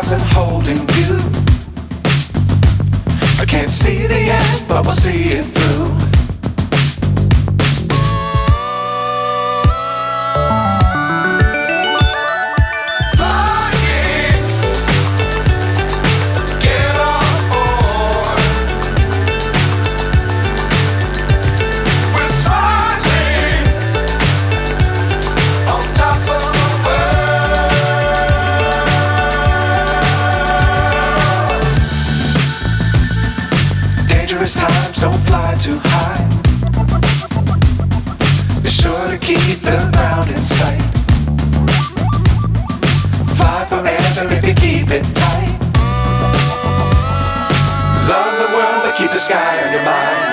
stars and holding you. I can't see the end, but we'll see it through. Times don't fly too high. Be sure to keep the ground in sight. Fly forever if you keep it tight. Love the world but keep the sky on your mind.